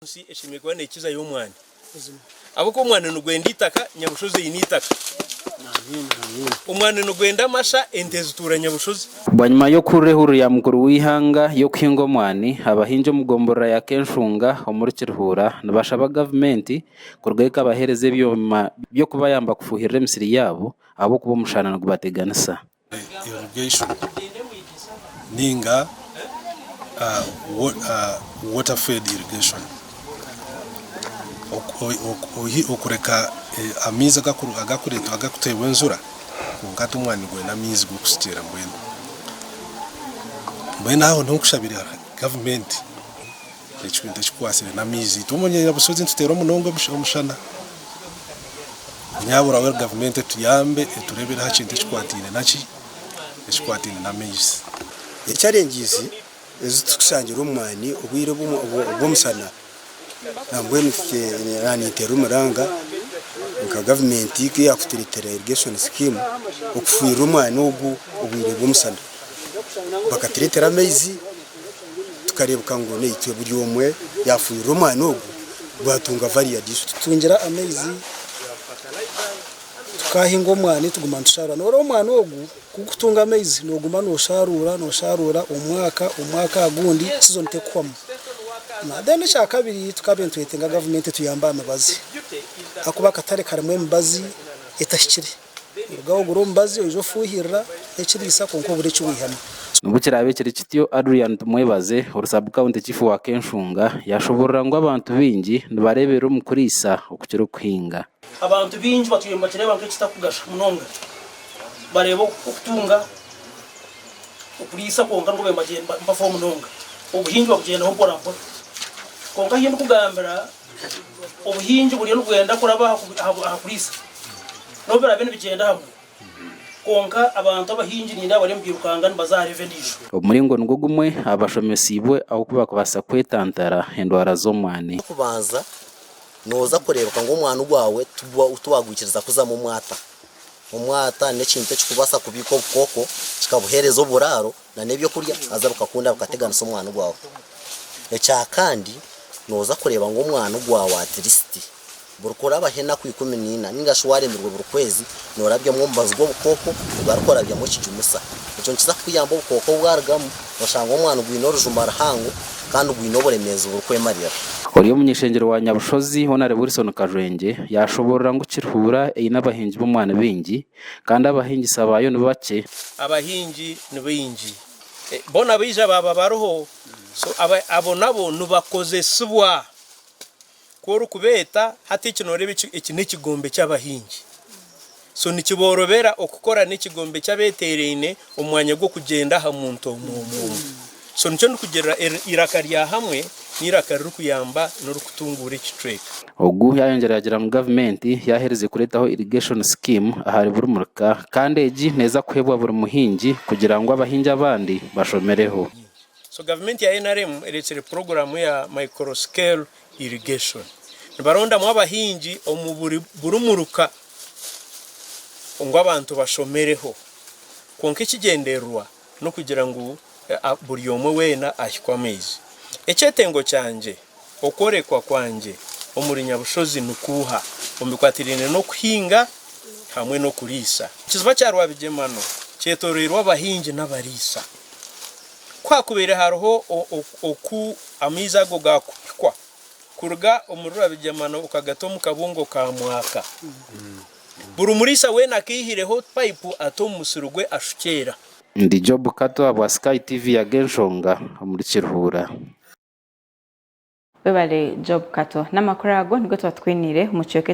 Si eshimigwa nekiza y'omwana abo ko omwana nugwenda itaka nyabushozi yinitaka omwana nugwenda amasha ente zitura nyabushozi. Bwanyuma yo kurehuru ya mukuru w'ihanga yo kwinga omwani abahinja omugombora ya Kenshunga omuri Kiruhura nibashaba gavumenti kurweka abahereza ebyoma byo kubayamba kufuhirira emisiri yabo abo kuba omushana gubateganisa irrigation ninga water fed irrigation okureka amizi agakuretwa agakutewe enzura ngati umwana gwena amizi gukusitira mbwena aho ntukushabira government ekikwinta kikwasire n'amizi tumonye abusozi ntutera omunongo omushana nyabura we government tuyambe turebera hakintu kikwatine naki ekikwatine n'amizi echallenges ezitukusangira omwani obwire bw'omusana nambwenu nani terumuranga nka government iki yakuteretera irrigation scheme okufuira omwani ogu obwire bw'omusana bakateretera amaizi tukarebuka ngo neitwe buri omwe yafuira omwani ogu batunga varied tutungira amaizi tukahinga omwani tuguma tusharura nora omwani ogu kukutunga amaizi noguma nosharura omwaka agundi season tekwamu na then kabiri tukabe twetenga government tuyamba amabazi akuba katare karimwe embazi etashikire ugaho guro mbazi ojo fuhirira ekirisa konko bure cyuhana nubukirabe kiri kityo Adrian Tumwebaze urusabu county chief wa Kenshunga yashoborera ngo abantu bingi nibarebera umukurisa okukiro kuhinga abantu bingi batuyemba kireba ngo kitakugasha munonga barebo okutunga okulisa konka ngo bemagenda mbafo munonga obuhingi bakugenda ho pora pora konka hindu kugambira obuhingi buri no kugenda kuraba akulisa nobera bene bigenda hamwe konka abantu abahingi ninda bari mbirukanga bazarevendisho omuringo ngo gumwe abashomesibwe aho kuba kubasa kwetantara endwara z'omwani kubanza noza kurebuka ngo omwana ugwawe tubagwikiriza kuza mu mwata nekintu kikubasa kubiko bukoko kikabuhereza oburaro na nebyo kurya azaruka kunda bukateganisa omwana ugwawe echa kandi noza kureba ngo omwana ugwawe at least burukora bahena ku 14 ningashwaremirwe burukwezi norabya mwombazi go bukoko ugarukora bya mu kijumusa icyo nkiza kuyamba bukoko bwaragamo bashanga omwana ugwino rujumara hango kandi ugwino buremeza burukwemarira Oriyo munyeshengero wa Nyabushozi honare Wilson Kajwenge yashoborera ngo Kiruhura n'abahingi b'omwana bingi kandi abahingi sabayo ni bake abahingi ni bingi bona bija baba baroho so abo nabo nubakoze subwa koro kubeta hati kinorebe iki n'ikigombe cy'abahingi so nikiborobera okukora n'ikigombe cy'abetereine omwanya gwo kugenda ha muntu so nicyo ndikugerera irakariya hamwe nirakaruru kuyamba no rukutungura ikitreka ogu yayongera yagira mu government yahereze kuretaho irrigation scheme ahari burumuruka kandi egi neza kwebwa buri muhingi kugira ngo abahingi abandi bashomereho so government ya NRM erechere program ya micro scale irrigation nibaronda mu abahingi omuburi burumuruka ngo abantu bashomereho konke kigenderwa no kugira ngo buri yomwe wena ahikwa amezi ecyetengo cyanje okorekwa kwanje omuri Nyabushozi nukuha ombikwatirine no kuhinga hamwe no kurisa kiziba cyarwa bigemano cyetorerwa abahingi n'abarisa kwakubere haroho oku amiza go gakupikwa kurga omurura bigemano ukagato mu kabungo ka mwaka buri murisa wena kihireho pipe atomusurugwe ashukera ndi Job Kato abwa Sky TV ya Genshonga muri Kiruhura. Webale Job Kato n'amakuru ago nibwo twatwinire umucyoke